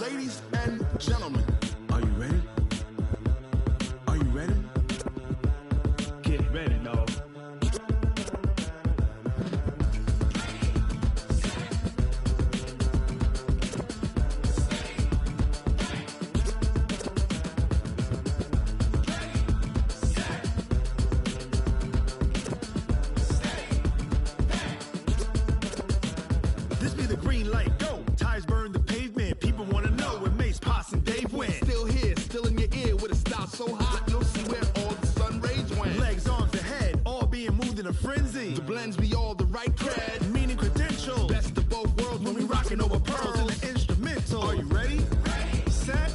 Ladies and gentlemen, are you ready? Are you ready? Get ready, dog. This be the green light, go. Tires burn the pavement. People wanna know where Mace, Potts, and Dave went. Still here, still in your ear with a style so hot, you'll see where all the sun rays went. Legs, arms, the head, all being moved in a frenzy. The blends be all the right cred, meaning credentials. Best of both worlds when we rockin' over pearls in the instrumental. Are you ready? Ready. Set.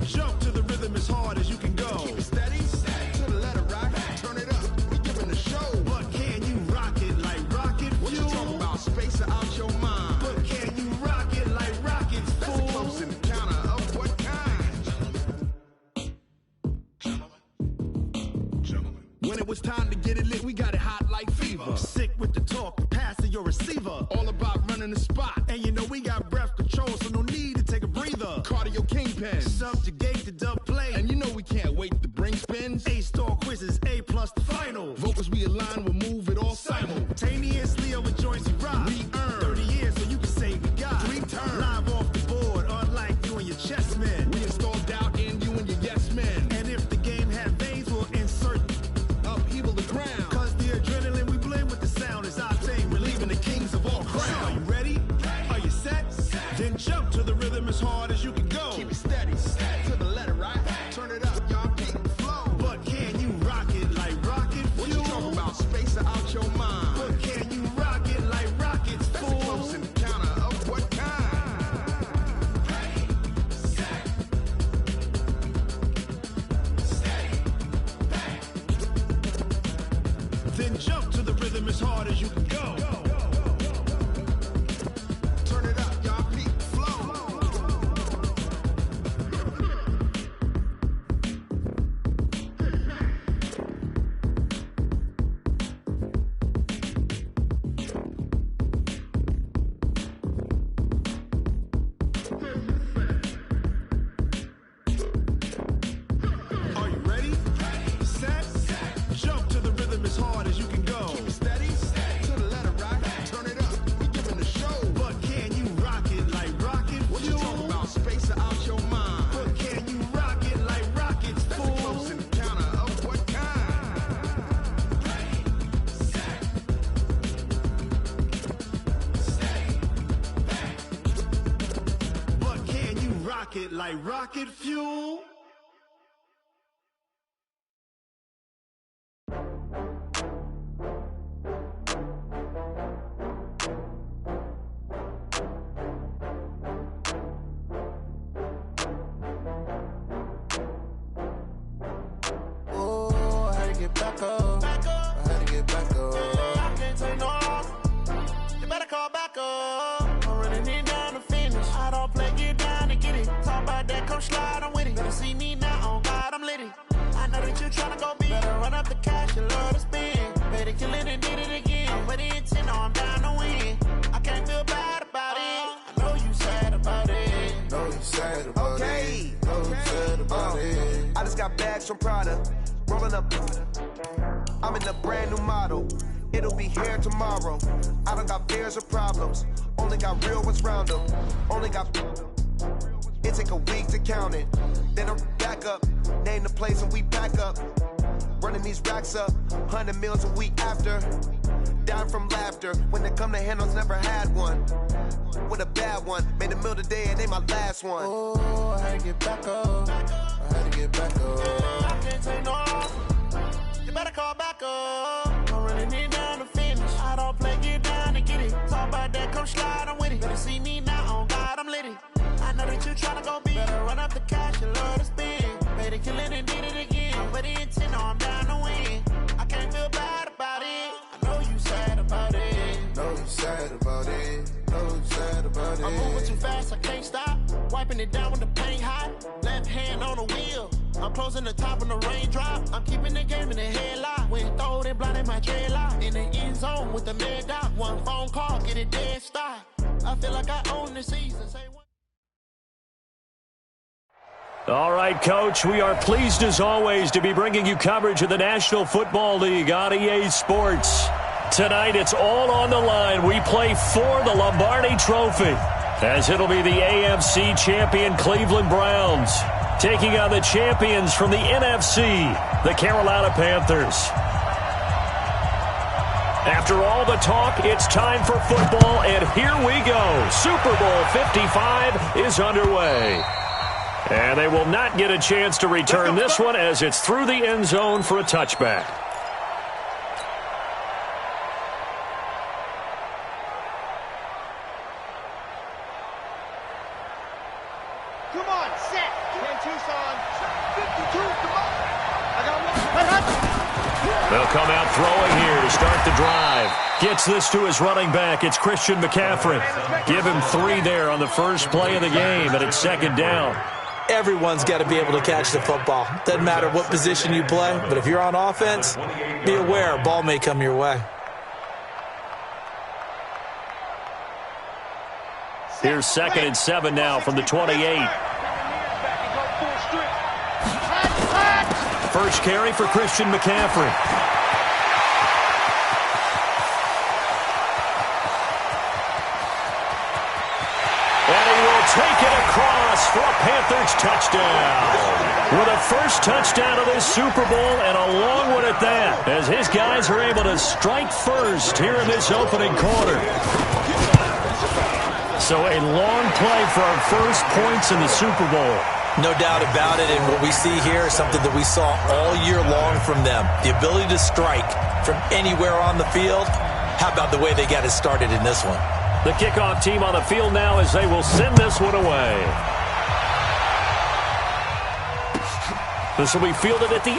Jump to the rhythm as hard as you can go. Keep it steady. To the letter rock. Turn it up. We giving the show. But can you rock it like rocket fuel? What you talking about? Space it out your mind. But can you rock it like rockets, fool? That's a close encounter of what kind? Gentlemen. When it was time to get it lit, we got it hot like fever. Sick with the talk, passing your receiver. All about running the spot. And you know we got breath control, so no need to take a breather. Cardio kingpin. Subjugate the dub play. And you know we can't wait to bring spins. A-star quizzes, A+ the final. Vocals we align, we'll move it all simultaneously over joints we rock. We earn 30 years, so you can say we got 3 turns. Live off the board, unlike you and your chess men. We install doubt in you and your yes men. And if the game had veins, we'll insert upheaval the ground. Cause the adrenaline we blend with the sound is our thing. We're leaving the kings of all crowns. Are you ready? Are you set? Then jump to the rhythm as hard as you can go. Keep it steady. To the letter right. Turn it up, y'all keep the flow. But can you rock it like rocket fuel? What you talking about? Space it out your mind. But can you rock it like rockets, fool? That's a close encounter of what kind? Ready, set, steady, back. Then jump to the rhythm as hard as you can go. Turn it up, y'all keep the flow. Are you ready? Set. Jump to the rhythm as hard as you can go. Keep it steady. To the letter right. Turn it up. We giving the show. But can you rock it like rocket fuel? What you talking about? Space it out your mind. But can you rock it like rockets, fool? That's a close encounter of what kind? Ready, set, steady, back. But can you rock it like rocket fuel? Oh, I had to get back up. I had to get back up. I can't take no loss. You better call back up. I'm running it down to finish. I don't play, get down to get it. Talk about that, come slide, I'm with it. Better see me now, on God, I'm lit it. I know that you tryna go big. Better run up the cash, you love to spend. Better kill it and did it again. I'm with the intent, no, I'm down to win. I can't feel bad about it. I know you sad about it. Know you sad about Okay. it. Know you sad about it. I just got bags from Prada, rolling up. I'm in a brand new model. It'll be here tomorrow. I don't got fears or problems. Only got real ones round them. Only got. It take a week to count it. Then I'm back up. Name the place and we pack up. Running these racks up. 100 meals a week after. Down from laughter. When they come to handles, never had one. With a bad one. Made a meal today and ain't my last one. Oh, I had to get back up. I had to get back up. I can't take no loss. You better call back up. I'm running it down to finish. I don't play, get down to get it. Talk about that, come slide, I'm with it. Better see me now, on God, I'm lit it. I know that you tryna go big. Better run up the cash, you love to spend. Better kill it and did it again. I'm with the intent, no, I'm down to win. I can't feel bad about it. I know you sad about it. Know you sad about it. Know you sad about it. I'm moving too fast, I can't stop. Wiping it down when the paint hot. Left hand on the wheel. I'm closing the top when the raindrop. I'm keeping the game in the headlock. When throwed and blinded my dreadlock. In the end zone with the mad dot. One phone call, get it dead stop. I feel like I own the season. Say All right, Coach, we are pleased as always to be bringing you coverage of the National Football League on EA Sports. Tonight, it's all on the line. We play for the Lombardi Trophy, as it'll be the AFC champion Cleveland Browns taking on the champions from the NFC, the Carolina Panthers. After all the talk, it's time for football, and here we go. Super Bowl 55 is underway. And they will not get a chance to return this one as it's through the end zone for a touchback. Come on, set. 10 Tucson. 52, come on. I got one. They'll come out throwing here to start the drive. Gets this to his running back. It's Christian McCaffrey. Give him 3 there on the first play of the game, and it's second down. Everyone's got to be able to catch the football. Doesn't matter what position you play, but if you're on offense, be aware a ball may come your way. Here's 2nd and 7 now from the 28. First carry for Christian McCaffrey. And he will take it across for a Panthers touchdown. With a first touchdown of this Super Bowl, and a long one at that, as his guys are able to strike first here in this opening quarter. So a long play for our first points in the Super Bowl. No doubt about it, and what we see here is something that we saw all year long from them. The ability to strike from anywhere on the field. How about the way they got it started in this one? The kickoff team on the field now as they will send this one away. This will be fielded at the 8.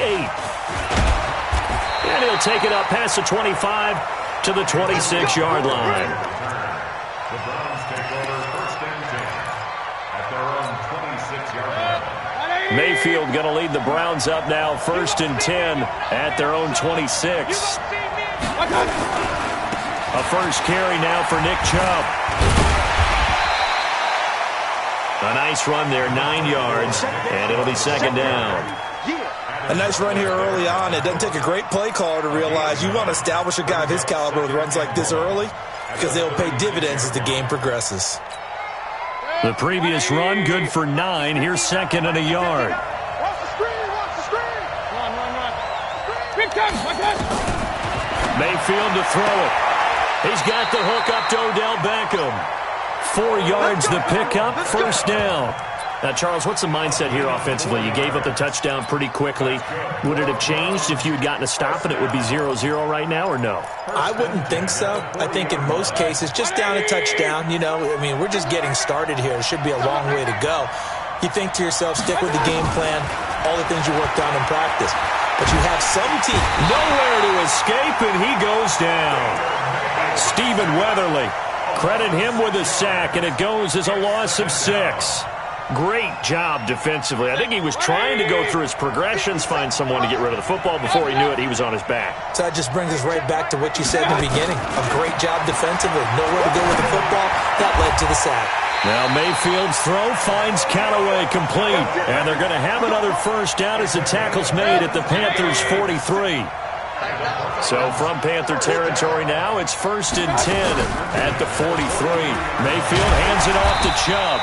And he'll take it up past the 25 to the 26-yard line. The Browns take over 1st and 10 at their own 26-yard line. Mayfield going to lead the Browns up now, 1st and 10 at their own 26. A first carry now for Nick Chubb. A nice run there, 9 yards, and it'll be second down. A nice run here early on. It doesn't take a great play caller to realize you want to establish a guy of his caliber with runs like this early, because they'll pay dividends as the game progresses. The previous run, good for 9. Here's 2nd and a yard. Watch the screen, watch the screen. Run. Big time, my God. Mayfield to throw it. He's got the hook up to Odell Beckham. 4 yards the pickup, first down. Now, Charles, what's the mindset here offensively? You gave up the touchdown pretty quickly. Would it have changed if you had gotten a stop and it would be 0-0 right now, or no? I wouldn't think so. I think in most cases, just down a touchdown, you know, I mean, we're just getting started here. It should be a long way to go. You think to yourself, stick with the game plan, all the things you worked on in practice. But you have some team. Nowhere to escape, and he goes down. Stephen Weatherly, credit him with a sack, and it goes as a loss of 6. Great job defensively. I think he was trying to go through his progressions, find someone to get rid of the football. Before he knew it, he was on his back. So that just brings us right back to what you said in the beginning. A great job defensively. Nowhere to go with the football. That led to the sack. Now Mayfield's throw finds Callaway complete. And they're going to have another first down as the tackle's made at the Panthers' 43. So from Panther territory now, it's 1st and 10 at the 43. Mayfield hands it off to Chubb.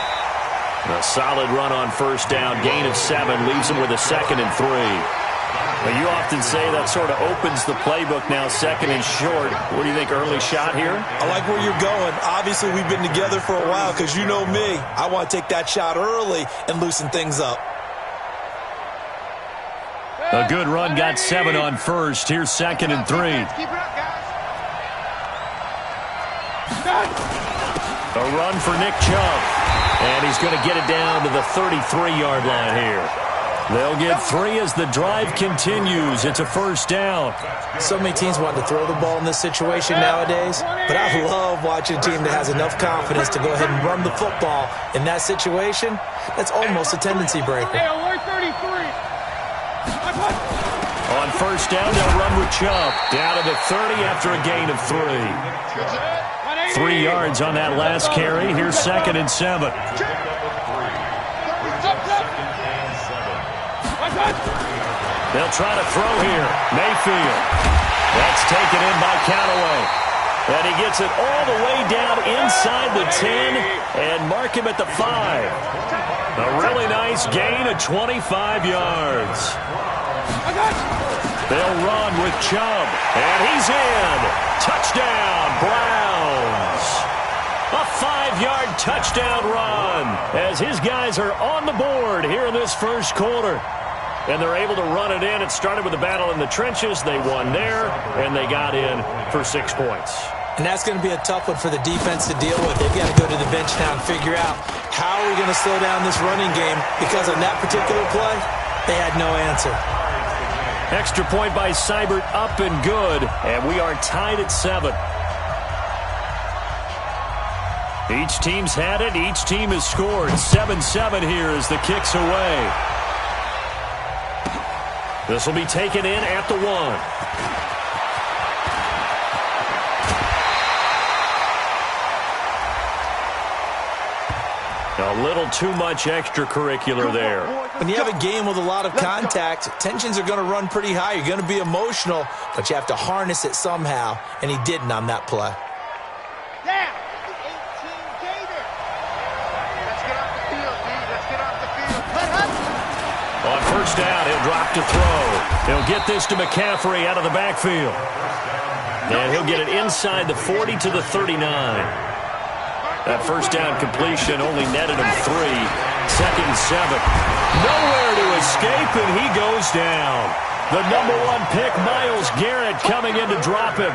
A solid run on first down, gain of 7, leaves him with a 2nd and 3. Now, you often say that sort of opens the playbook now, 2nd and short. What do you think, early shot here? I like where you're going. Obviously, we've been together for a while because you know me. I want to take that shot early and loosen things up. A good run, got 7 on first. Here's 2nd and 3. Keep it up, guys. A run for Nick Chubb. And he's going to get it down to the 33-yard line here. They'll get 3 as the drive continues. It's a first down. So many teams want to throw the ball in this situation nowadays, but I love watching a team that has enough confidence to go ahead and run the football. In that situation, that's almost a tendency breaker. Alert 33. On first down, they'll run with Chubb. Down to the 30 after a gain of 3. 3 yards on that last carry. Here's 2nd and 7. They'll try to throw here. Mayfield. That's taken in by Callaway. And he gets it all the way down inside the 10 and mark him at the 5. A really nice gain of 25 yards. They'll run with Chubb. And he's in. Touchdown, Browns. A 5-yard touchdown run as his guys are on the board here in this first quarter. And they're able to run it in. It started with a battle in the trenches. They won there, and they got in for 6 points. And that's going to be a tough one for the defense to deal with. They've got to go to the bench now and figure out how are we going to slow down this running game, because on that particular play, they had no answer. Extra point by Seibert, up and good, and we are tied at 7. Each team's had it. Each team has scored. 7-7 here as the kick's away. This will be taken in at the 1. A little too much extracurricular there. When you have a game with a lot of contact, tensions are going to run pretty high. You're going to be emotional, but you have to harness it somehow, and he didn't on that play. Yeah, 18 Gator. Let's get off the field, D. Let's get off the field. On first down, he'll drop to throw. He'll get this to McCaffrey out of the backfield. And he'll get it inside the 40 to the 39. That first down completion only netted him 3. 2nd and 7. Nowhere to escape, and he goes down. The number 1 pick, Myles Garrett, coming in to drop him.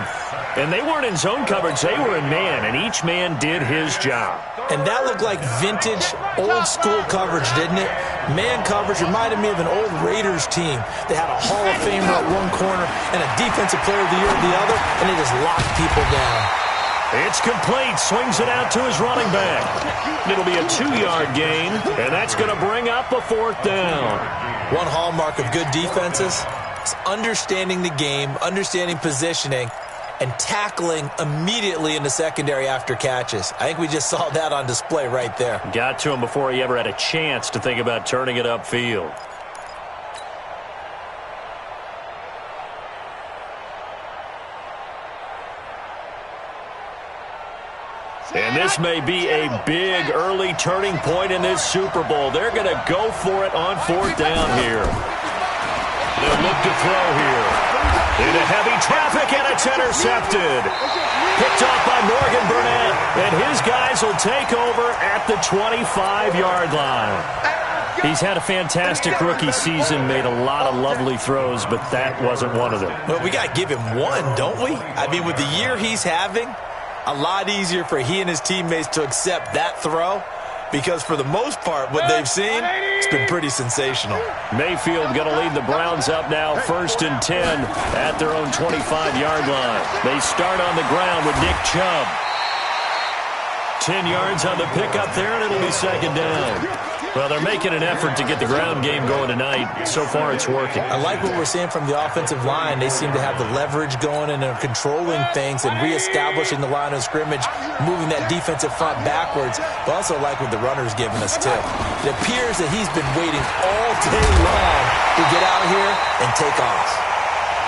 And they weren't in zone coverage. They were in man, and each man did his job. And that looked like vintage, old-school coverage, didn't it? Man coverage reminded me of an old Raiders team. They had a Hall of Famer at one corner and a Defensive Player of the Year at the other, and they just locked people down. It's complete. Swings it out to his running back. It'll be a 2-yard gain, and that's going to bring up a 4th down. One hallmark of good defenses is understanding the game, understanding positioning, and tackling immediately in the secondary after catches. I think we just saw that on display right there. Got to him before he ever had a chance to think about turning it upfield. And this may be a big early turning point in this Super Bowl. They're going to go for it on 4th down here. They'll look to throw here. Into heavy traffic, and it's intercepted. Picked off by Morgan Burnett, and his guys will take over at the 25-yard line. He's had a fantastic rookie season, made a lot of lovely throws, but that wasn't one of them. Well, we got to give him one, don't we? I mean, with the year he's having, a lot easier for he and his teammates to accept that throw, because for the most part, what they've seen, it's been pretty sensational. Mayfield going to lead the Browns up now, 1st and 10 at their own 25-yard line. They start on the ground with Nick Chubb. 10 yards on the pickup there, and it'll be 2nd down. Well, they're making an effort to get the ground game going tonight. So far, it's working. I like what we're seeing from the offensive line. They seem to have the leverage going, and they're controlling things and reestablishing the line of scrimmage, moving that defensive front backwards. But also like what the runner's giving us, too. It appears that he's been waiting all day long to get out here and take off.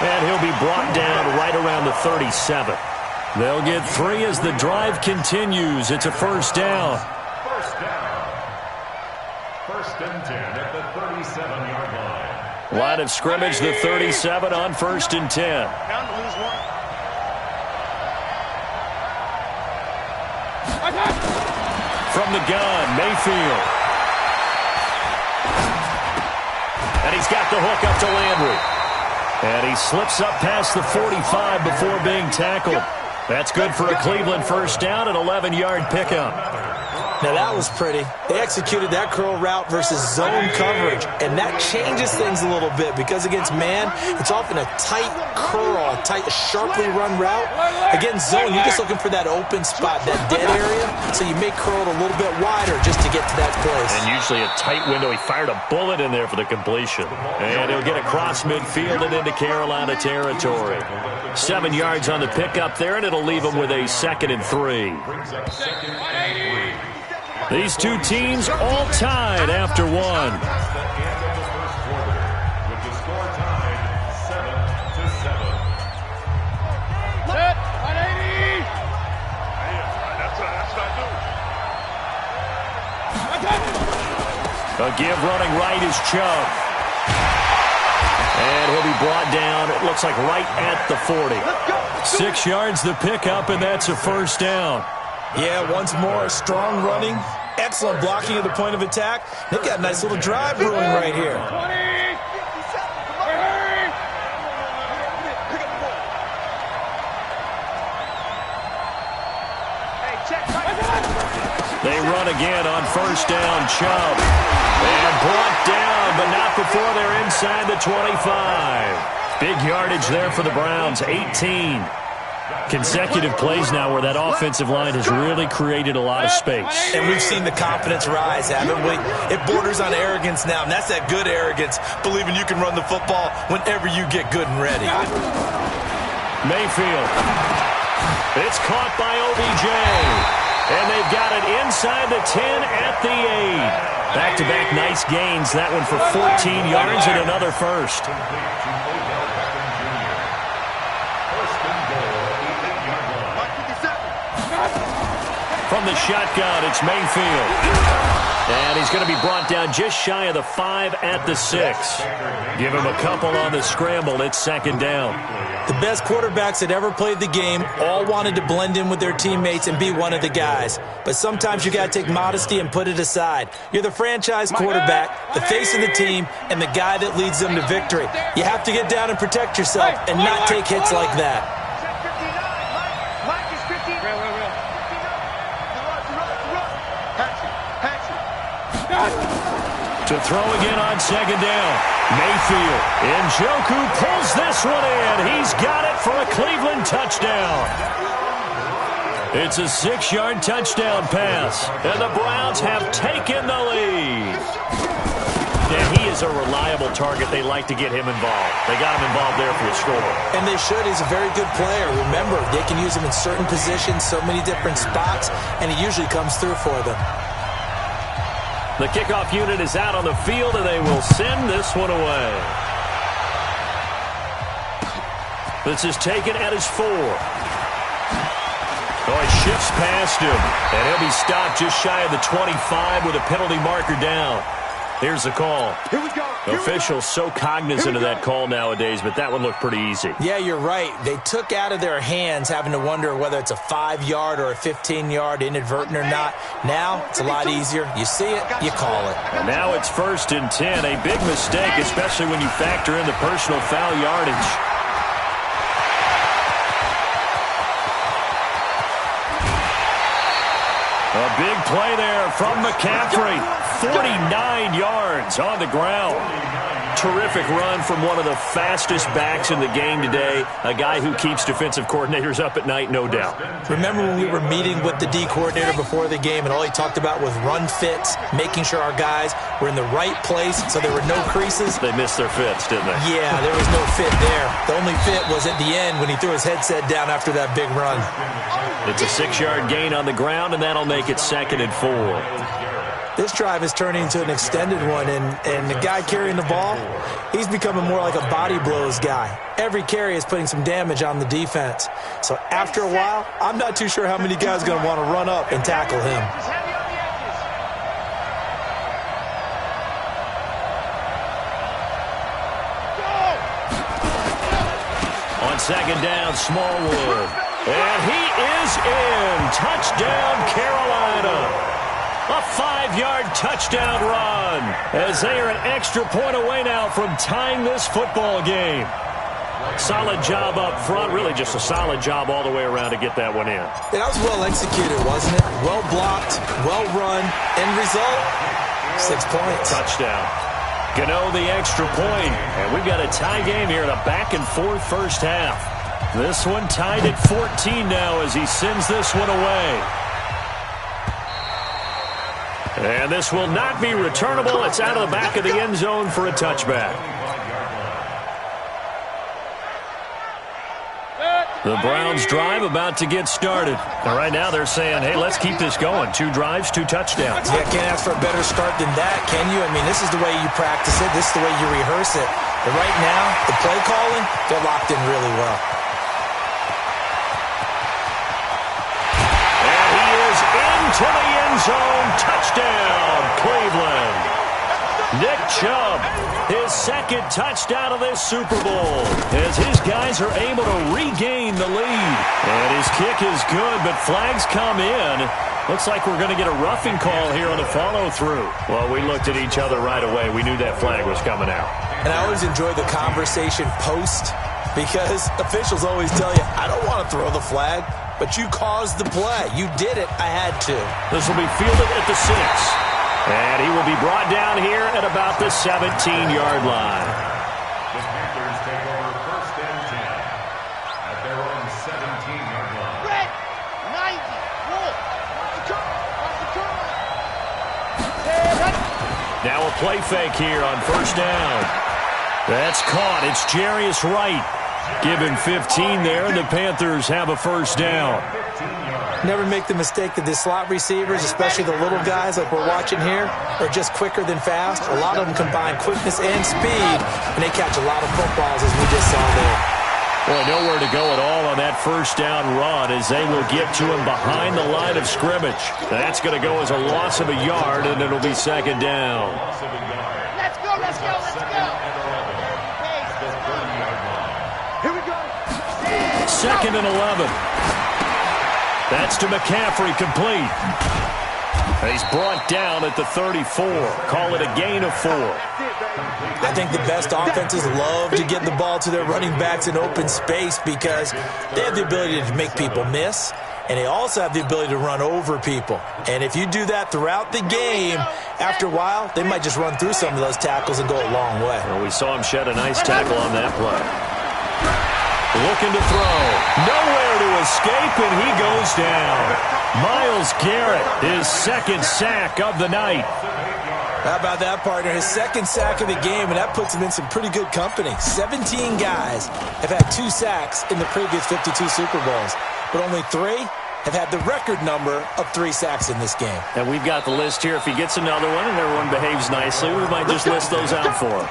And he'll be brought down right around the 37. They'll get 3 as the drive continues. It's a 1st down. 1st and 10 at the 37-yard line. Line of scrimmage, the 37 on 1st and 10. Bound to lose 1. From the gun, Mayfield. And he's got the hook up to Landry. And he slips up past the 45 before being tackled. That's good for a Cleveland 1st down, an 11-yard pickup. Now, that was pretty. They executed that curl route versus zone coverage, and that changes things a little bit because against man, it's often a tight curl, a tight, sharply run route. Against zone, you're just looking for that open spot, that dead area, so you may curl it a little bit wider just to get to that place. And usually a tight window. He fired a bullet in there for the completion. And he'll get across midfield and into Carolina territory. 7 yards on the pickup there, and it'll leave him with a 2nd and 3. These two teams all tied after 1. A give running right is Chubb. And he'll be brought down, it looks like right at the 40. 6 yards the pickup, and that's a first down. Yeah, once more, strong running, excellent blocking at the point of attack. They've got a nice little drive brewing right here. They run again on first down, Chubb. And brought down, but not before they're inside the 25. Big yardage there for the Browns, 18. Consecutive plays now where that offensive line has really created a lot of space. And we've seen the confidence rise, haven't we? It borders on arrogance now, and that's that good arrogance, believing you can run the football whenever you get good and ready. Mayfield. It's caught by OBJ. And they've got it inside the 10 at the 8. Back-to-back nice gains. That one for 14 yards and another first. From the shotgun, it's Mayfield. And he's going to be brought down just shy of the 5 at the 6. Give him a couple on the scramble. It's second down. The best quarterbacks that ever played the game all wanted to blend in with their teammates and be one of the guys. But sometimes you got to take modesty and put it aside. You're the franchise quarterback, the face of the team, and the guy that leads them to victory. You have to get down and protect yourself and not take hits like that. To throw again on second down. Mayfield. Njoku pulls this one in. He's got it for a Cleveland touchdown. It's a 6-yard touchdown pass. And the Browns have taken the lead. And he is a reliable target. They like to get him involved. They got him involved there for a score. And they should. He's a very good player. Remember, they can use him in certain positions, so many different spots, and he usually comes through for them. The kickoff unit is out on the field, and they will send this one away. This is taken at his 4. Oh, he shifts past him, and he'll be stopped just shy of the 25 with a penalty marker down. Here's the call. Here we go. Officials so cognizant of that call nowadays, but that one looked pretty easy. Yeah, you're right. They took out of their hands having to wonder whether it's a 5-yard or a 15-yard inadvertent or not. Now, it's a lot easier. You see it, you call it. And now it's 1st and 10. A big mistake, especially when you factor in the personal foul yardage. A big play there from McCaffrey. 49 yards on the ground. Terrific run from one of the fastest backs in the game today. A guy who keeps defensive coordinators up at night, no doubt. Remember when we were meeting with the D coordinator before the game and all he talked about was run fits, making sure our guys were in the right place so there were no creases? They missed their fits, didn't they? Yeah, there was no fit there. The only fit was at the end when he threw his headset down after that big run. It's a 6-yard gain on the ground, and that'll make it 2nd and 4. This drive is turning into an extended one, and the guy carrying the ball, he's becoming more like a body blows guy. Every carry is putting some damage on the defense. So after a while, I'm not too sure how many guys are going to want to run up and tackle him. On second down, Smallwood. And he is in. Touchdown, Carolina. A 5-yard touchdown run as they are an extra point away now from tying this football game. Solid job up front, really just a solid job all the way around to get that one in. That was well executed, wasn't it? Well blocked, well run. End result, 6 points. Touchdown. Gano the extra point, and we've got a tie game here in a back-and-forth first half. This one tied at 14 now as he sends this one away. And this will not be returnable. It's out of the back of the end zone for a touchback. The Browns drive about to get started. Now, right now they're saying, hey, let's keep this going. 2 drives, 2 touchdowns. Yeah, can't ask for a better start than that, can you? I mean, this is the way you practice it. This is the way you rehearse it. But right now, the play calling, they're locked in really well. And he is into the end zone. Touchdown, Cleveland. Chubb. His second touchdown of this Super Bowl as his guys are able to regain the lead. And his kick is good, but flags come in. Looks like we're going to get a roughing call here on the follow-through. Well, we looked at each other right away. We knew that flag was coming out. And I always enjoy the conversation post because officials always tell you, I don't want to throw the flag, but you caused the play. You did it. I had to. This will be fielded at the 6. And he will be brought down here at about the 17-yard line. The Panthers take over first and 10 at their own 17-yard line. Red, 90, Wolf. Now a play fake here on first down. That's caught. It's Jarius Wright. Give him 15 there, and the Panthers have a first down. Never make the mistake that the slot receivers, especially the little guys like we're watching here, are just quicker than fast. A lot of them combine quickness and speed, and they catch a lot of footballs, as we just saw there. Boy, nowhere to go at all on that first down run as they will get to him behind the line of scrimmage. That's going to go as a loss of a yard, and it'll be second down. Let's go, let's go, let's go. Here we go. Second and 11. That's to McCaffrey, complete. He's brought down at the 34. Call it a gain of 4. I think the best offenses love to get the ball to their running backs in open space because they have the ability to make people miss, and they also have the ability to run over people. And if you do that throughout the game, after a while, they might just run through some of those tackles and go a long way. Well, we saw him shed a nice tackle on that play. Looking to throw. Nowhere to escape, and he goes down. Myles Garrett, his second sack of the night. How about that, partner? His second sack of the game, and that puts him in some pretty good company. 17 guys have had 2 sacks in the previous 52 Super Bowls, but only 3 have had the record number of 3 sacks in this game. And we've got the list here. If he gets another one and everyone behaves nicely, we might just list those out for him.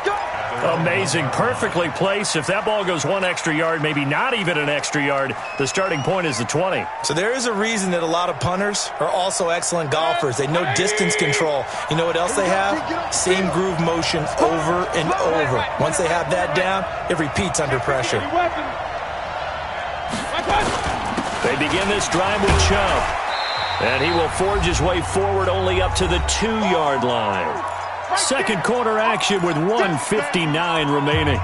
Amazing. Perfectly placed. If that ball goes 1 extra yard, maybe not even an extra yard, the starting point is the 20. So there is a reason that a lot of punters are also excellent golfers. They know distance control. You know what else they have? Same groove motion over and over. Once they have that down, it repeats under pressure. They begin this drive with Chubb. And he will forge his way forward only up to the 2-yard line. Second quarter action with 1:59 remaining.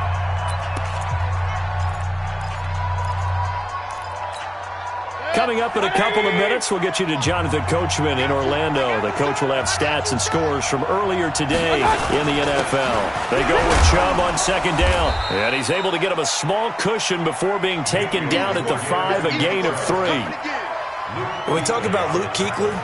Coming up in a couple of minutes, we'll get you to Jonathan Coachman in Orlando. The coach will have stats and scores from earlier today in the NFL. They go with Chubb on second down. And he's able to get him a small cushion before being taken down at the 5, a gain of 3. When we talk about Luke Kuechly,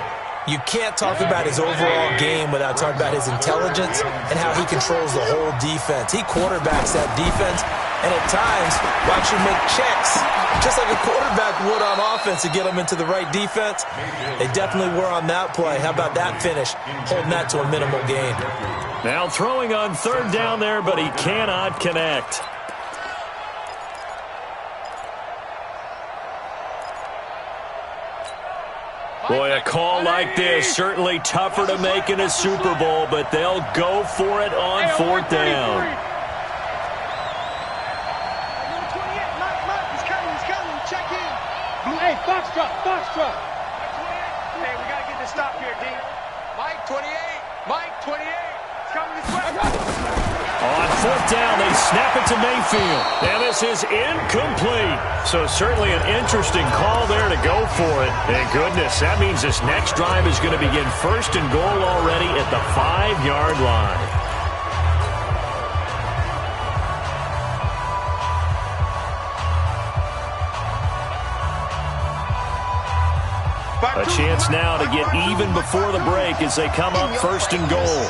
you can't talk about his overall game without talking about his intelligence and how he controls the whole defense. He quarterbacks that defense, and at times, watch him make checks, just like a quarterback would on offense to get him into the right defense. They definitely were on that play. How about that finish, holding that to a minimal gain. Now throwing on third down there, but he cannot connect. Boy, a call like this, certainly tougher to make in a Super Bowl, but they'll go for it on fourth down. He's coming, check in. Hey, Foxtrot. Hey, we got to get this stop here, D. Mike 28, it's coming this way. On fourth down, they snap it to Mayfield. And this is incomplete. So certainly an interesting call there to go for it. And goodness, that means this next drive is going to begin first and goal already at the 5-yard line. A chance now to get even before the break as they come up first and goal.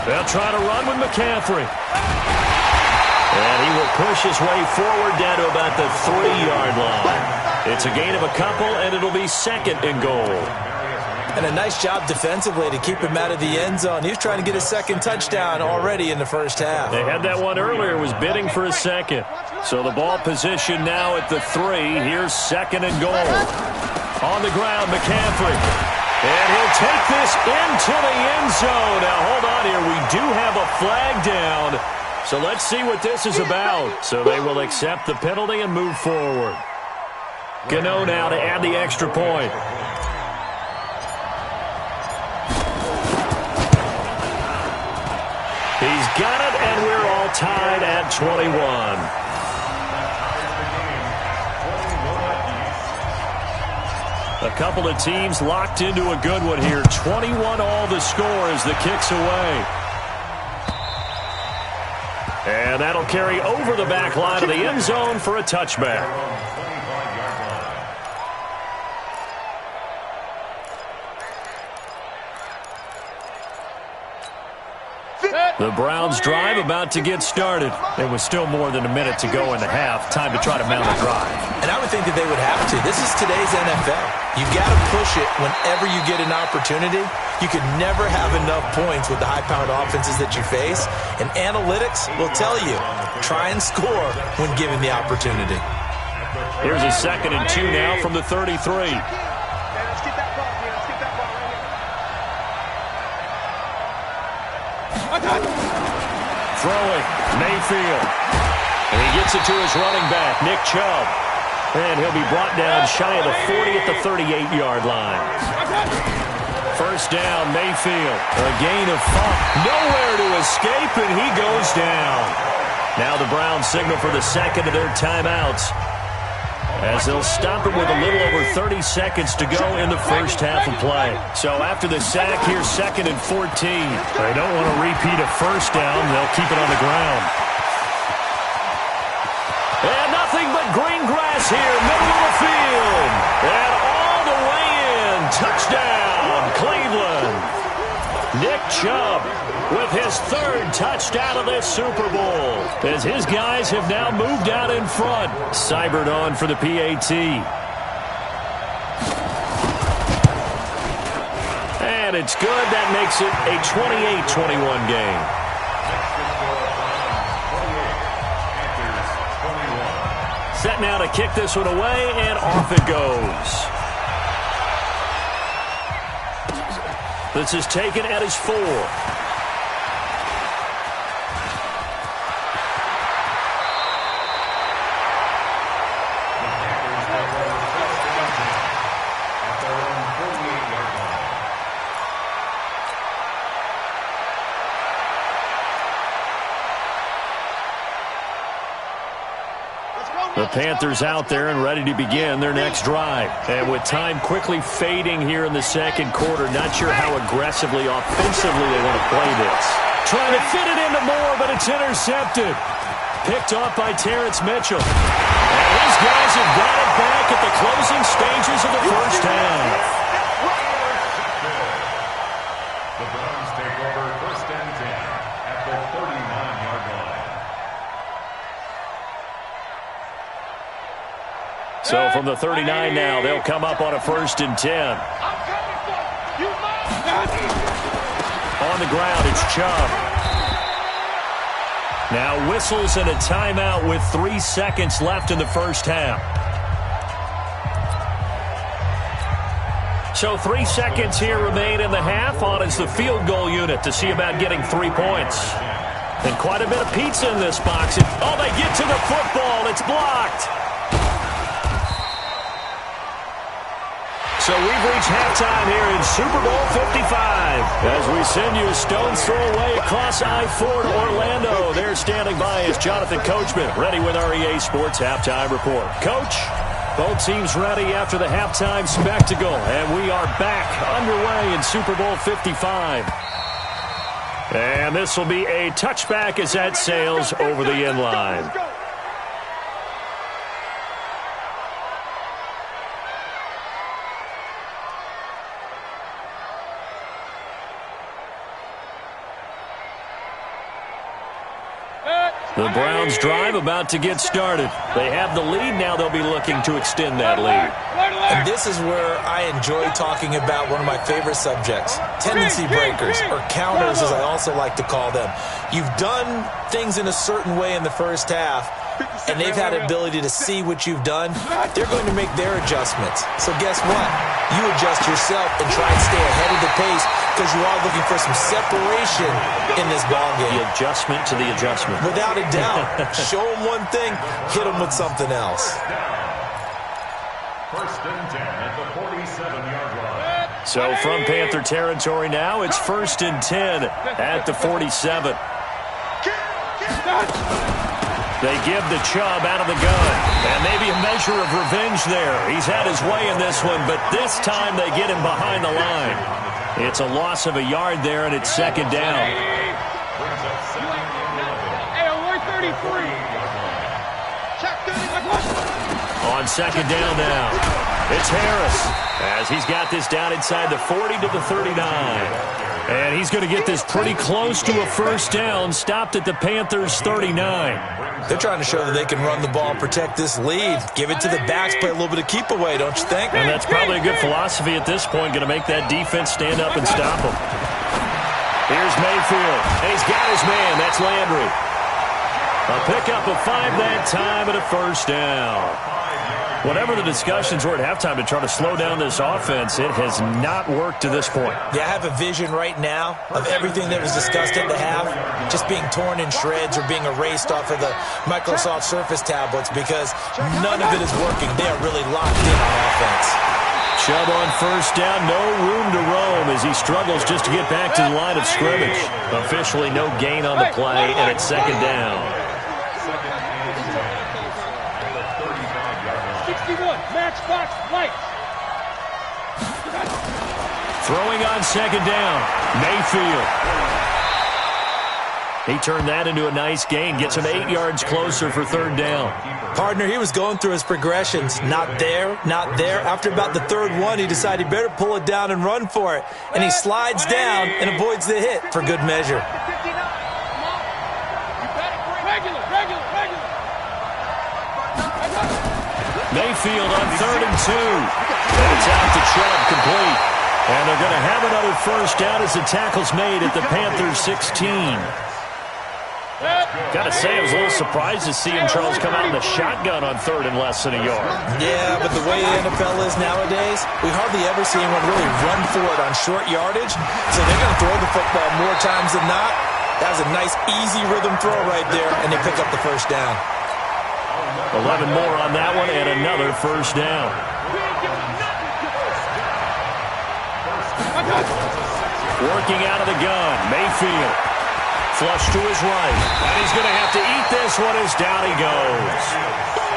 They'll try to run with McCaffrey. And he will push his way forward down to about the 3-yard line. It's a gain of a couple, and it'll be second and goal. And a nice job defensively to keep him out of the end zone. He was trying to get a second touchdown already in the first half. They had that one earlier, was bidding for a second. So the ball position now at the 3. Here's second and goal. On the ground, McCaffrey. And he'll take this into the end zone. Now, hold on here. We do have a flag down. So let's see what this is about. So they will accept the penalty and move forward. Gano now to add the extra point. He's got it, and we're all tied at 21. A couple of teams locked into a good one here. 21 all the score as the kick's away. And that'll carry over the back line of the end zone for a touchback. The Browns drive about to get started. There was still more than a minute to go in the half. Time to try to mount a drive. And I would think that they would have to. This is today's NFL. You've got to push it whenever you get an opportunity. You can never have enough points with the high-powered offenses that you face. And analytics will tell you, try and score when given the opportunity. Here's a 2nd and 2 now from the 33. Throwing, Mayfield. And he gets it to his running back, Nick Chubb. And he'll be brought down shy of the 40 at the 38-yard line. First down, Mayfield. A gain of 5. Nowhere to escape, and he goes down. Now the Browns signal for the second of their timeouts, as they'll stop it with a little over 30 seconds to go in the first half of play. So after the sack, here's 2nd and 14. They don't want to repeat a first down. They'll keep it on the ground. And nothing but green grass here, middle of the field. And all the way in. Touchdown, Cleveland. Nick Chubb with his 3rd touchdown of this Super Bowl, as his guys have now moved out in front. Seibert on for the PAT. And it's good. That makes it a 28-21 game. Set now to kick this one away, and off it goes. This is taken at his 4. The Panthers out there and ready to begin their next drive. And with time quickly fading here in the second quarter, not sure how aggressively, offensively they want to play this. Trying to fit it into Moore, but it's intercepted. Picked off by Terrence Mitchell. And these guys have got it back at the closing stages of the first half. The Browns take over 1st and 10 at the 39-yard line. So from the 39 now, they'll come up on a 1st and 10. On the ground, it's Chubb. Now whistles and a timeout with 3 seconds left in the first half. So 3 seconds here remain in the half. On is the field goal unit to see about getting 3 points. And quite a bit of pizza in this box. Oh, they get to the football. It's blocked. So we've reached halftime here in Super Bowl 55. As we send you a stone's throw away across I-4 to Orlando. There standing by is Jonathan Coachman, ready with our EA Sports Halftime Report. Coach, both teams ready after the halftime spectacle. And we are back underway in Super Bowl 55. And this will be a touchback as that sails over the end line. The Browns drive about to get started. They have the lead. Now they'll be looking to extend that lead. And this is where I enjoy talking about one of my favorite subjects, tendency breakers, or counters as I also like to call them. You've done things in a certain way in the first half, and they've had the ability to see what you've done. They're going to make their adjustments. So guess what? you adjust yourself and try and stay ahead of the pace because you are looking for some separation in this ballgame. The adjustment to the adjustment. Without a doubt. Show them one thing, hit them with something else. First and 10 at the 47-yard line. So from Panther territory now, it's 1st and 10 at the 47. They give the Chubb out of the gun. And maybe a measure of revenge there. He's had his way in this one, but this time they get him behind the line. It's a loss of a yard there, and it's 2nd down. Hey, alert 33. On 2nd down now, it's Harris as he's got this down inside the 40 to the 39. And he's going to get this pretty close to a first down, stopped at the Panthers' 39. They're trying to show that they can run the ball, protect this lead. Give it to the backs, play a little bit of keep away, don't you think? And that's probably a good philosophy at this point, going to make that defense stand up and stop them. Here's Mayfield, and he's got his man. That's Landry. A pickup of 5 that time and a first down. Whatever the discussions were at halftime to try to slow down this offense, it has not worked to this point. Yeah, I have a vision right now of everything that was discussed at the half just being torn in shreds or being erased off of the Microsoft Surface tablets because none of it is working. They are really locked in on offense. Chubb on first down, no room to roam as he struggles just to get back to the line of scrimmage. Officially no gain on the play, and it's 2nd down. 61, matchbox lights. Throwing on 2nd down, Mayfield. He turned that into a nice gain, gets him 8 yards closer for 3rd down. Partner, he was going through his progressions. Not there, not there. After about the 3rd one, he decided he better pull it down and run for it. And he slides down and avoids the hit for good measure. Mayfield on 3rd and 2. And it's out to Chubb, complete. And they're going to have another first down as the tackle's made at the Panthers' 16. Got to say, I was a little surprised to see him, Charles, come out in the shotgun on 3rd and less than a yard. Yeah, but the way the NFL is nowadays, we hardly ever see anyone really run for it on short yardage. So they're going to throw the football more times than not. That was a nice, easy rhythm throw right there, and they pick up the first down. 11 more on that one, and another first down. Working out of the gun, Mayfield. Flush to his right, and he's going to have to eat this one as down he goes.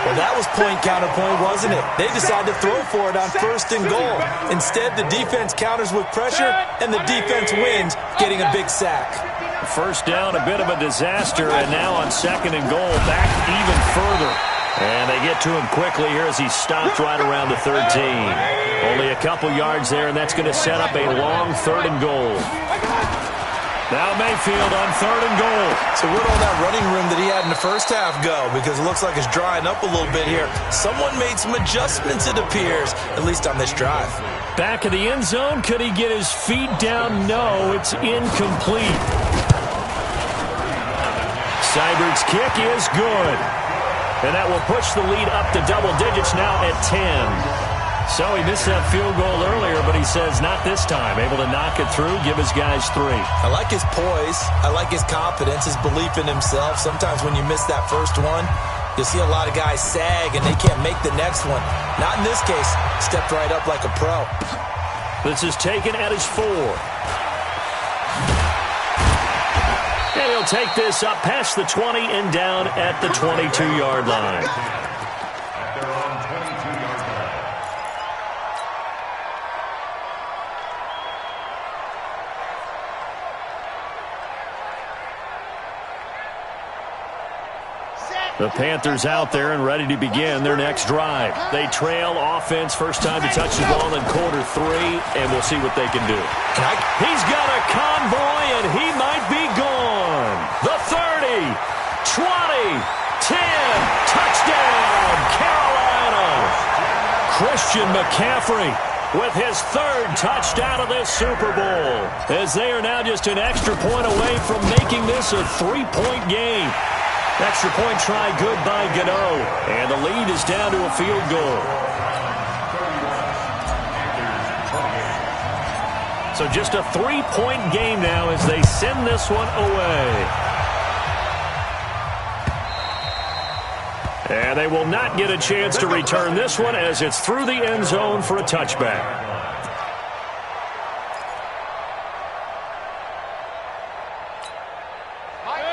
Well, that was point counterpoint, wasn't it? They decided to throw for it on 1st and goal. Instead, the defense counters with pressure, and the defense wins, getting a big sack. First down, a bit of a disaster, and now on 2nd and goal, back even further. And they get to him quickly here as he's stopped right around the 13. Only a couple yards there, and that's going to set up a long 3rd and goal. Now Mayfield on 3rd and goal. So where'd all that running room that he had in the first half go? Because it looks like it's drying up a little bit here. Someone made some adjustments, it appears, at least on this drive. Back of the end zone. Could he get his feet down? No, it's incomplete. Seibert's kick is good. And that will push the lead up to double digits now at 10. So he missed that field goal earlier, but he says not this time. Able to knock it through, give his guys 3. I like his poise. I like his confidence, his belief in himself. Sometimes when you miss that first one, you'll see a lot of guys sag and they can't make the next one. Not in this case. Stepped right up like a pro. This is taken at his 4. And he'll take this up past the 20 and down at the 22-yard line. The Panthers out there and ready to begin their next drive. They trail offense, first time to touch the ball in quarter 3, and we'll see what they can do. He's got a convoy, and he might be gone. The 30, 20, 10, touchdown, Carolina. Christian McCaffrey with his 3rd touchdown of this Super Bowl, as they are now just an extra point away from making this a 3-point game. Extra point try good by Gano, and the lead is down to a field goal. So just a 3-point game now as they send this one away. And they will not get a chance to return this one as it's through the end zone for a touchback.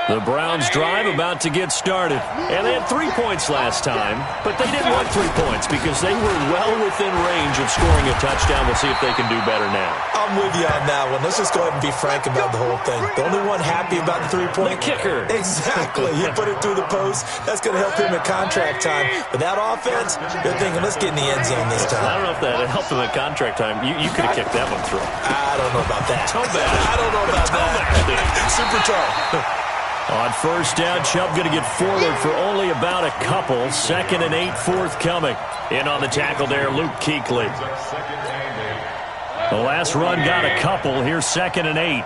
The Browns drive about to get started. And they had 3 points last time, but they didn't want 3 points because they were well within range of scoring a touchdown. We'll see if they can do better now. I'm with you on that one. Let's just go ahead and be frank about the whole thing. The only one happy about the 3-point. The kicker. Exactly. He put it through the post. That's going to help him at contract time. But that offense, they're thinking, let's get in the end zone this time. I don't know if that helped him at contract time. You could have kicked that one through. I don't know about that. Too bad. I don't know about that. Super tall. On first down, Chubb going to get forward for only about a couple. 2nd and 8 forthcoming. In on the tackle there, Luke Kuechly. The last run got a couple. Here's 2nd and 8.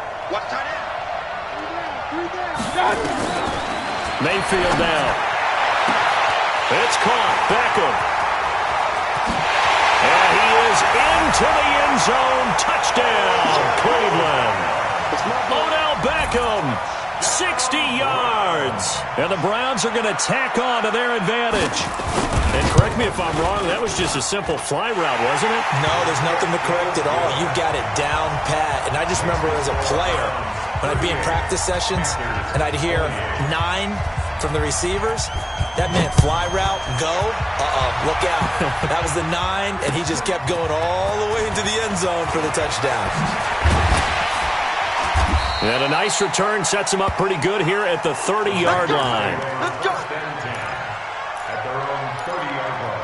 Mayfield down. It's caught. Beckham. And he is into the end zone. Touchdown, Cleveland. Odell Beckham. 60 yards. And the Browns are going to tack on to their advantage. And correct me if I'm wrong, that was just a simple fly route, wasn't it? No, there's nothing to correct at all. You got it down pat. And I just remember as a player, when I'd be in practice sessions, and I'd hear 9 from the receivers, that meant fly route, go, look out. That was the 9, and he just kept going all the way into the end zone for the touchdown. And a nice return sets him up pretty good here at the 30-yard line. At their own 30-yard line.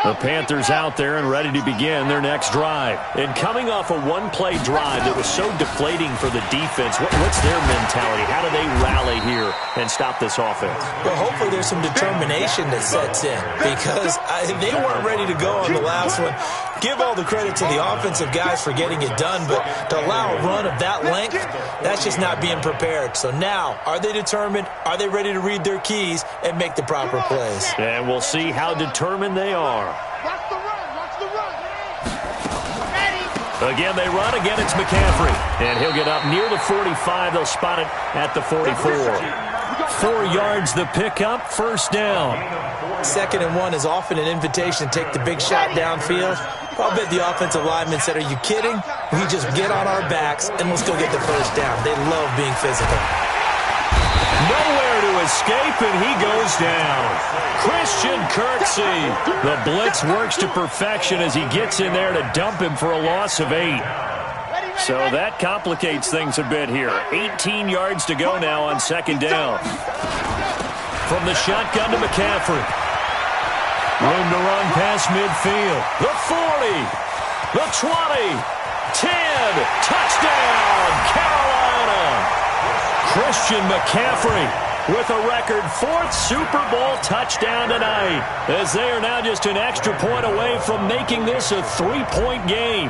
The Panthers out there and ready to begin their next drive. And coming off a one-play drive that was so deflating for the defense, what's their mentality? How do they rally here and stop this offense? Well, hopefully there's some determination that sets in because they weren't ready to go on the last one. Give all the credit to the offensive guys for getting it done, but to allow a run of that length, that's just not being prepared. So now, are they determined? Are they ready to read their keys and make the proper plays? And we'll see how determined they are. Watch the run. Watch the run. Again, they run. Again, it's McCaffrey. And he'll get up near the 45. They'll spot it at the 44. 4 yards the pickup, first down. 2nd and 1 is often an invitation to take the big shot downfield. I'll bet the offensive lineman said, are you kidding? We just get on our backs and let's go get the first down. They love being physical. Nowhere to escape, and he goes down. Christian Kirksey. The blitz works to perfection as he gets in there to dump him for a loss of 8. So that complicates things a bit here. 18 yards to go now on 2nd down. From the shotgun to McCaffrey. Room to run past midfield. The 40. The 20. 10. Touchdown, Carolina. Christian McCaffrey with a record 4th Super Bowl touchdown tonight, as they are now just an extra point away from making this a 3-point game.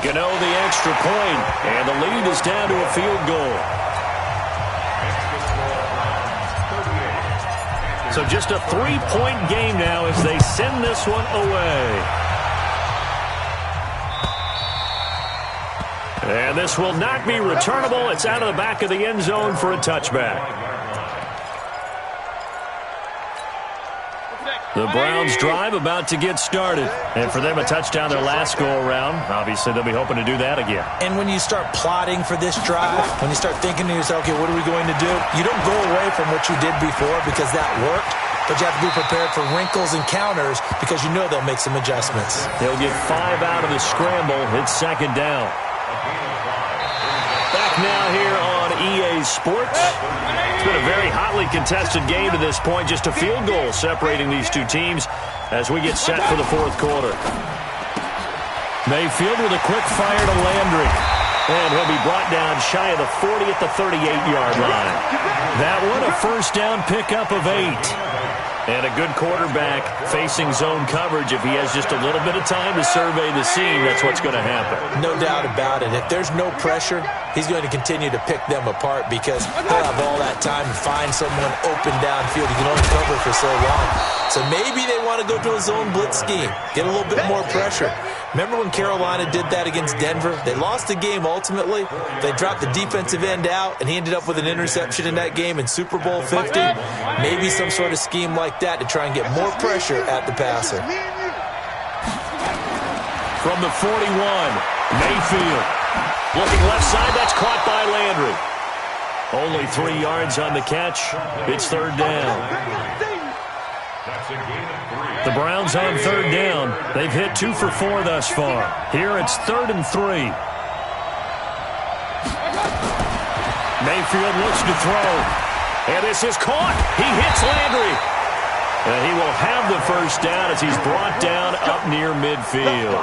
Gano the extra point, and the lead is down to a field goal. So just a 3-point game now as they send this one away. And this will not be returnable. It's out of the back of the end zone for a touchback. The Browns drive about to get started. And for them, a touchdown their last go-around. Obviously, they'll be hoping to do that again. And when you start plotting for this drive, when you start thinking to yourself, okay, what are we going to do? You don't go away from what you did before because that worked. But you have to be prepared for wrinkles and counters because you know they'll make some adjustments. They'll get 5 out of the scramble. It's 2nd down. Back now here on EA Sports. It's been a very hotly contested game to this point. Just a field goal separating these two teams as we get set for the 4th quarter. Mayfield with a quick fire to Landry. And he'll be brought down shy of the 40 at the 38-yard line. That one a first down pickup of 8. And a good quarterback facing zone coverage. If he has just a little bit of time to survey the scene, that's what's going to happen. No doubt about it. If there's no pressure, he's going to continue to pick them apart because he'll have all that time to find someone open downfield. He can only cover for so long. So maybe they want to go to a zone blitz scheme, get a little bit more pressure. Remember when Carolina did that against Denver? They lost the game ultimately. They dropped the defensive end out, and he ended up with an interception in that game in Super Bowl 50. Maybe some sort of scheme like that to try and get more pressure at the passer. From the 41, Mayfield. Looking left side, that's caught by Landry. Only 3 yards on the catch. It's third down. The Browns on third down. They've hit 2 for 4 thus far. Here it's 3rd and 3. Mayfield looks to throw. And this is caught. He hits Landry. And he will have the first down as he's brought down up near midfield.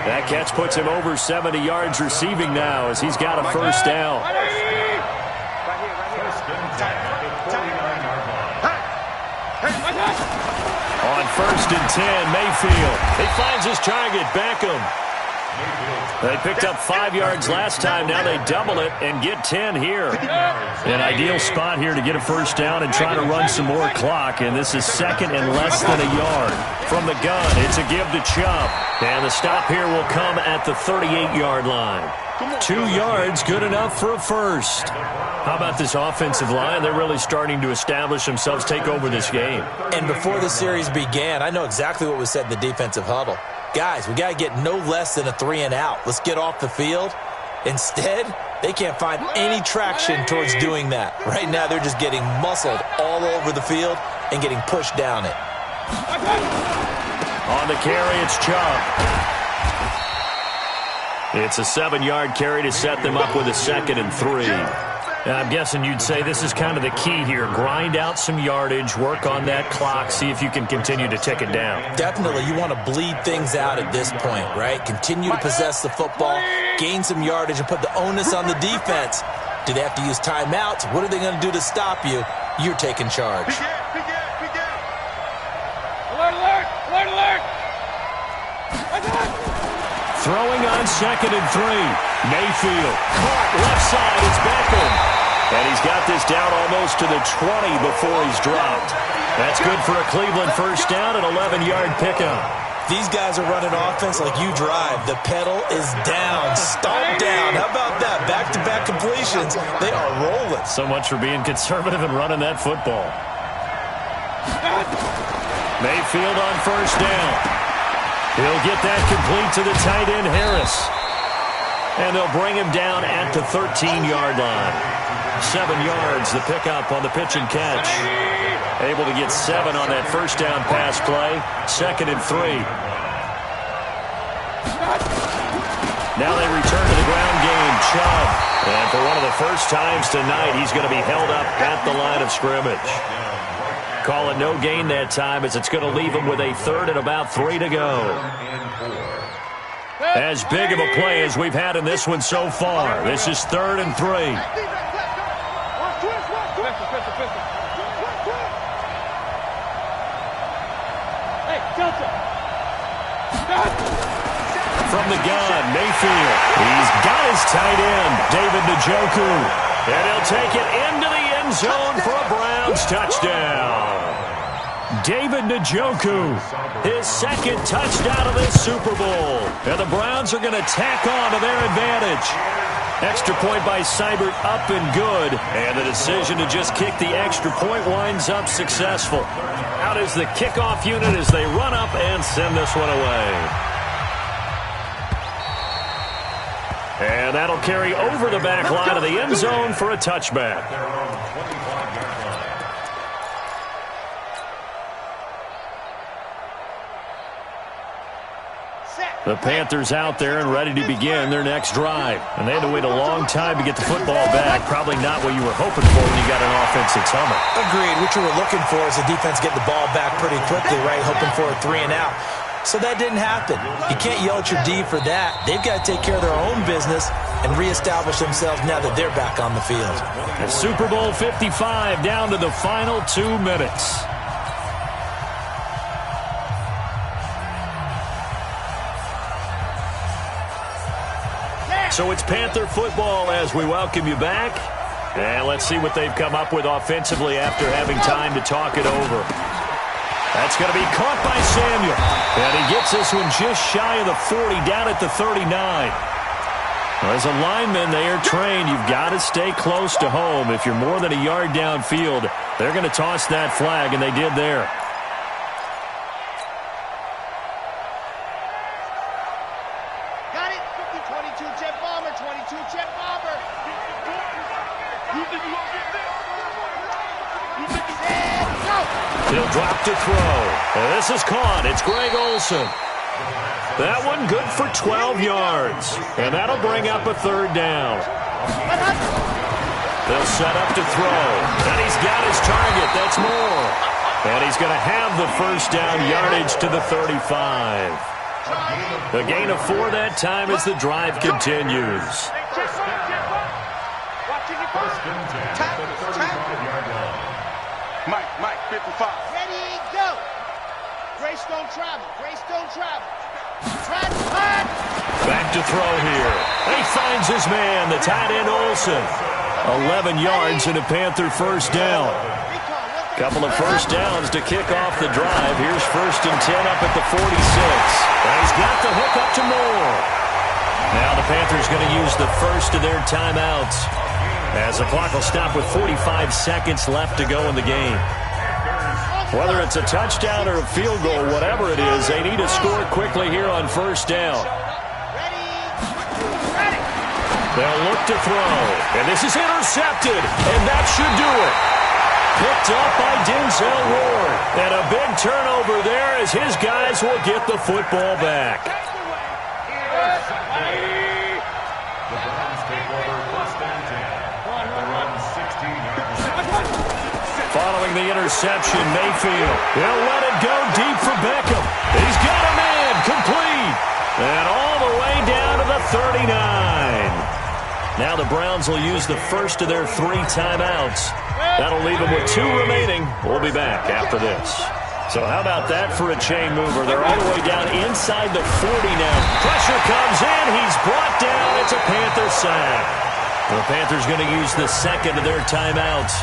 That catch puts him over 70 yards receiving now as he's got a first down. On 1st and 10, Mayfield. He finds his target, Beckham. They picked up 5 yards last time. Now they double it and get 10 here. An ideal spot here to get a first down and try to run some more clock. And this is 2nd and less than a yard. From the gun, it's a give to Chubb. And the stop here will come at the 38-yard line. 2 yards, good enough for a first. How about this offensive line? They're really starting to establish themselves, take over this game. And before the series began, I know exactly what was said in the defensive huddle. Guys, we got to get no less than a 3 and out. Let's get off the field. Instead, they can't find any traction towards doing that. Right now, they're just getting muscled all over the field and getting pushed down it. On the carry, it's Chubb. It's a 7-yard carry to set them up with a 2nd and 3. I'm guessing you'd say this is kind of the key here. Grind out some yardage, work on that clock, see if you can continue to tick it down. Definitely. You want to bleed things out at this point, right? Continue to possess the football, gain some yardage, and put the onus on the defense. Do they have to use timeouts? What are they going to do to stop you? You're taking charge. Alert, alert, alert, alert! Throwing on 2nd and 3. Mayfield caught left side. It's Beckham. And he's got this down almost to the 20 before he's dropped. That's good for a Cleveland first down, an 11-yard pickup. These guys are running offense like you drive. The pedal is down, stomp down. How about that? Back-to-back completions. They are rolling. So much for being conservative and running that football. Mayfield on first down. He'll get that complete to the tight end, Harris. And they'll bring him down at the 13-yard line. 7 yards, the pickup on the pitch and catch. Able to get 7 on that first down pass play. 2nd and 3. Now they return to the ground game. Chubb. And for one of the first times tonight, he's going to be held up at the line of scrimmage. Call it no gain that time as it's going to leave him with a 3rd and about 3 to go. As big of a play as we've had in this one so far. This is 3rd and 3. From the gun, Mayfield. He's got his tight end, David Njoku. And he'll take it into the end zone for a Browns touchdown. David Njoku, his 2nd touchdown of this Super Bowl. And the Browns are going to tack on to their advantage. Extra point by Seibert up and good. And the decision to just kick the extra point winds up successful. Out is the kickoff unit as they run up and send this one away. And that'll carry over the back line of the end zone for a touchback. The Panthers out there and ready to begin their next drive. And they had to wait a long time to get the football back. Probably not what you were hoping for when you got an offensive summer. Agreed. What you were looking for is the defense getting the ball back pretty quickly, right? Hoping for a 3 and out. So that didn't happen. You can't yell at your D for that. They've got to take care of their own business and reestablish themselves now that they're back on the field. And Super Bowl 55 down to the final 2 minutes. So it's Panther football as we welcome you back. And let's see what they've come up with offensively after having time to talk it over. That's going to be caught by Samuel. And he gets this one just shy of the 40, down at the 39. As a lineman, they are trained. You've got to stay close to home. If you're more than a yard downfield, they're going to toss that flag, and they did there. Got it. 22 jet bomber. 22 jet bomber. He'll drop to throw. And this is caught. It's Greg Olsen. That one good for 12 yards. And that'll bring up a third down. They'll set up to throw. And he's got his target. That's Moore. And he's going to have the first down yardage to the 35. A gain of 4 that time as the drive continues. First and 10 at the 35-yard line. Mike, 55. Ready, go. Greystone travel. Greystone travel. Back to throw here. He finds his man, the tight end Olsen. 11 yards and a Panther first down. Couple of first downs to kick off the drive. Here's first and 10 up at the 46. And he's got the hook up to Moore. Now the Panthers going to use the first of their timeouts, as the clock will stop with 45 seconds left to go in the game. Whether it's a touchdown or a field goal, whatever it is, they need to score quickly here on first down. They'll look to throw, and this is intercepted, and that should do it. Picked up by Denzel Ward, and a big turnover there as his guys will get the football back. The Browns take over first and 10 at the run 16-yard line. Following the interception, Mayfield, he'll let it go deep for Beckham. He's got a man, complete, and all the way down to the 39. Now the Browns will use the first of their 3 timeouts. That'll leave them with 2 remaining. We'll be back after this. So how about that for a chain mover? They're all the way down inside the 40 now. Pressure comes in. He's brought down. It's a Panther sack. The Panthers going to use the second of their timeouts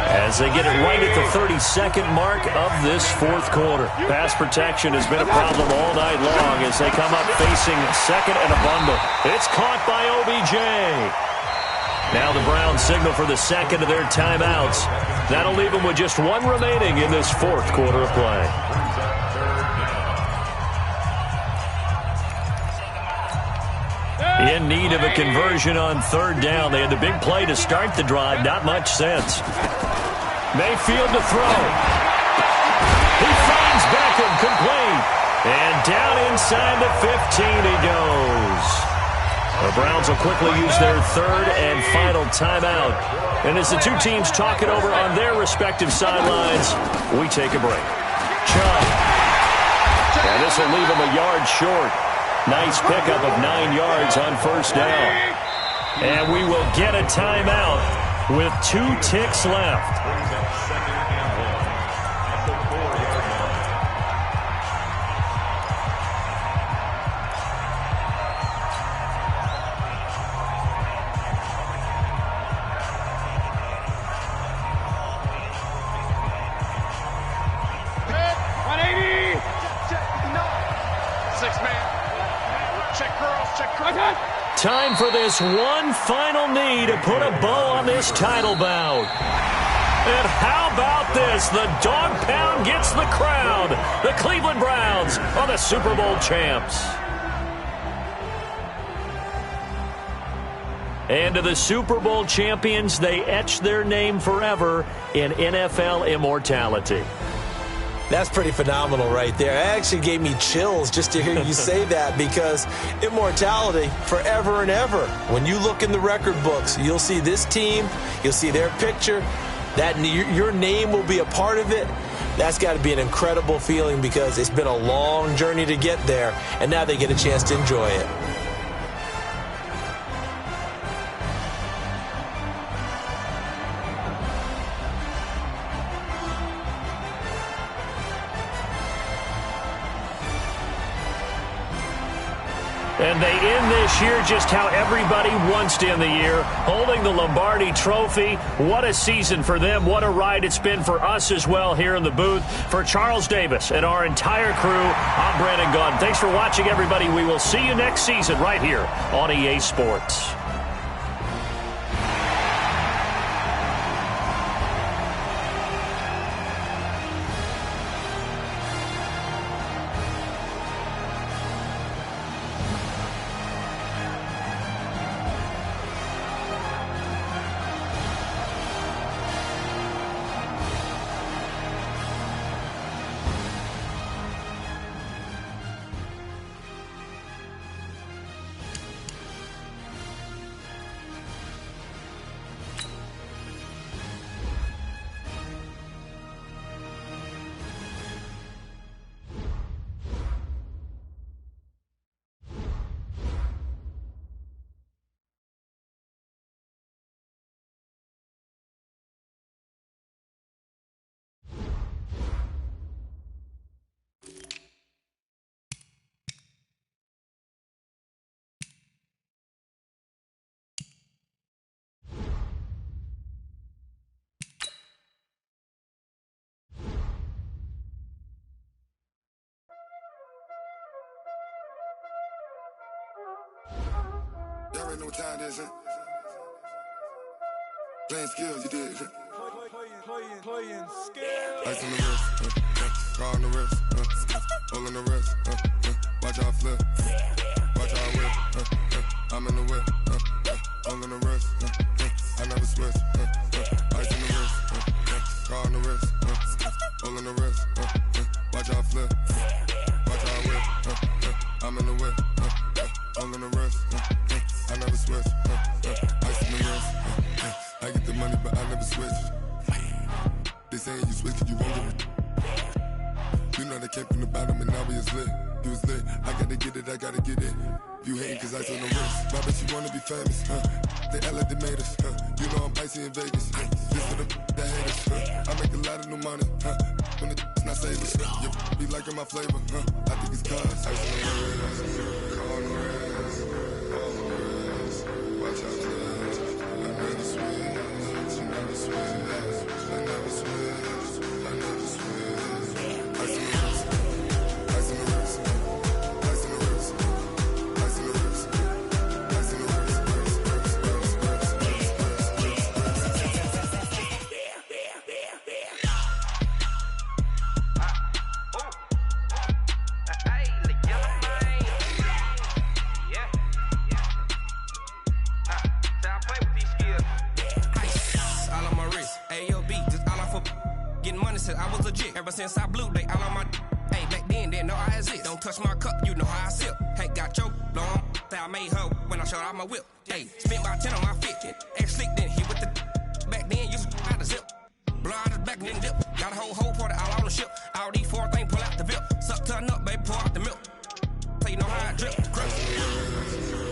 as they get it right at the 32nd mark of this fourth quarter. Pass protection has been a problem all night long as they come up facing second and a bundle. It's caught by OBJ. Now the Browns signal for the second of their timeouts. That'll leave them with just 1 remaining in this fourth quarter of play. In need of a conversion on third down. They had the big play to start the drive. Not much sense. Mayfield to throw. He finds Beckham, complete. And down inside the 15 he goes. The Browns will quickly use their third and final timeout. And as the two teams talk it over on their respective sidelines, we take a break. Chubb. And this will leave him a yard short. Nice pickup of 9 yards on first down. And we will get a timeout with 2 ticks left. Time for this one final knee to put a bow on this title bout. And how about this? The dog pound gets the crowd. The Cleveland Browns are the Super Bowl champs. And to the Super Bowl champions, they etch their name forever in NFL immortality. That's pretty phenomenal right there. It actually gave me chills just to hear you say that, because immortality forever and ever. When you look in the record books, you'll see this team, you'll see their picture, that your name will be a part of it. That's got to be an incredible feeling, because it's been a long journey to get there, and now they get a chance to enjoy it. And they end this year just how everybody wants to end the year, holding the Lombardi Trophy. What a season for them. What a ride it's been for us as well here in the booth. For Charles Davis and our entire crew, I'm Brandon Gunn. Thanks for watching, everybody. We will see you next season right here on EA Sports. Y'all already know what time it is, huh? Playing skills, you did. Playing skills. Ice on the wrist, car on the wrist, hole in the wrist, watch how I flip, watch how I whip, I'm in the whip, hole in the wrist, I never switch, ice on the wrist, car on the wrist, hole in the wrist, watch how I flip, watch how I whip, I'm in the whip, hole in the wrist, I never switch, ice on the wrist, I get the money but I never switch. They saying you switch cause you won't get it. You know they came from the bottom and now we is lit. You was lit, I gotta get it, I gotta get it. You hating cause ice on the wrist. Why bet you wanna be famous, They act like they made us, You know I'm icy in Vegas, This for the that hate us, I make a lot of new money, When it's not savers, You be liking my flavor, I think it's cause ice on the wrist, car on the wrist, all on the wrist. Watch out, cuz I never switch, you never switch. I never switch, I never switch. Ice on the wrist, ice on the wrist, ice on the wrist, ice on the wrist, ice on the I was legit. Ever since I blew, they all on my. Hey, back then, didn't know I exist. Don't touch my cup, you know how I sip. Hey, got your long. I made her when I showed out my whip. Hey, spent about 10 on my fit. Ex slick, then hit with the. Back then, used to out the zip. Blow out his back and then dip. Got a whole party all on the ship. All these four things, pull out the VIP. Suck turn up, baby, pour out the milk. So you know how I drip. Crush.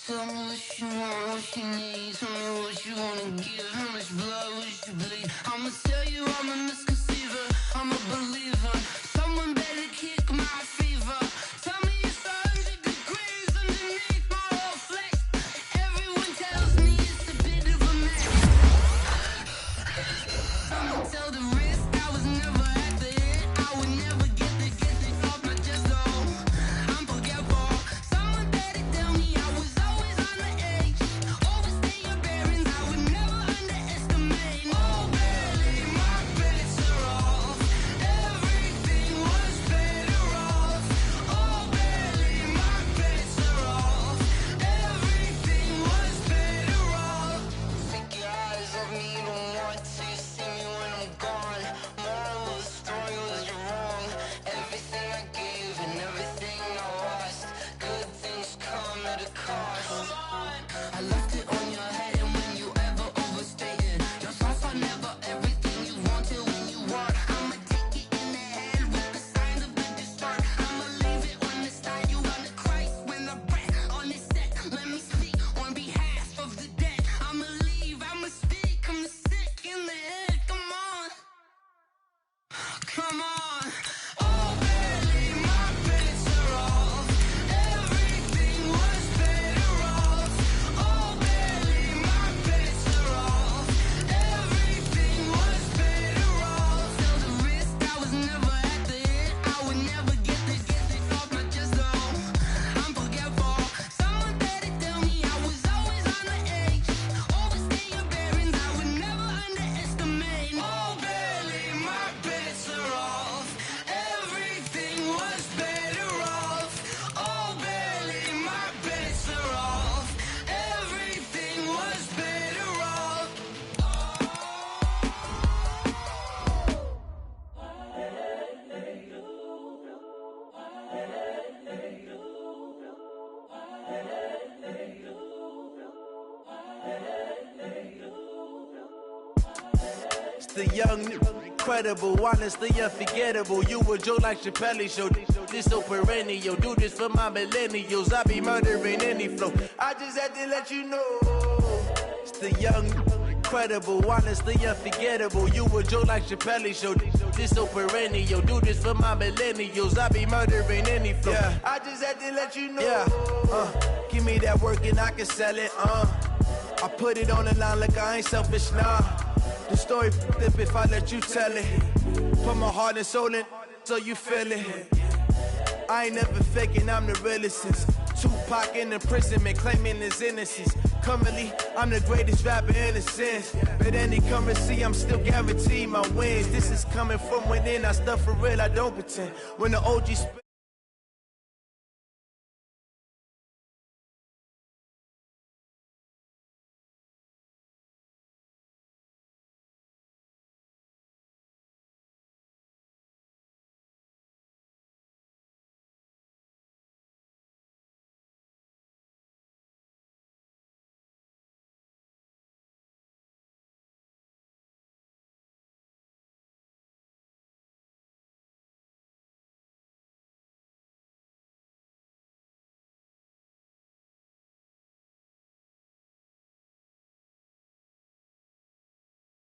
Tell me what you want, what you need. Tell me what you wanna give. How much blood would you bleed? I'ma tell you I'm a misconceiver. I'm a believer. Someone better kick my fever. Tell me it's 100 degrees underneath my whole flesh. Everyone tells me it's a bit of a mess. I'ma tell the risk I was never at the end. I would never get the off my chest though. the young, incredible, honestly unforgettable. You a joke like Chappelle Show. This so perennial. Do this for my millennials. I be murdering any flow. I just had to let you know. It's the young, incredible, honestly unforgettable. You a joke like Chappelle Show. This so perennial. Do this for my millennials. I be murdering any flow. Yeah. I just had to let you know. Yeah. Give me that work and I can sell it. I put it on the line like I ain't selfish, nah. The story flip if I let you tell it. Put my heart and soul in so you feel it. I ain't never faking, I'm the realest since Tupac in imprisonment, claiming his innocence. Currently, I'm the greatest rapper in a sense. But any currency, I'm still guaranteed my wins. This is coming from within, I stuff for real, I don't pretend. When the OG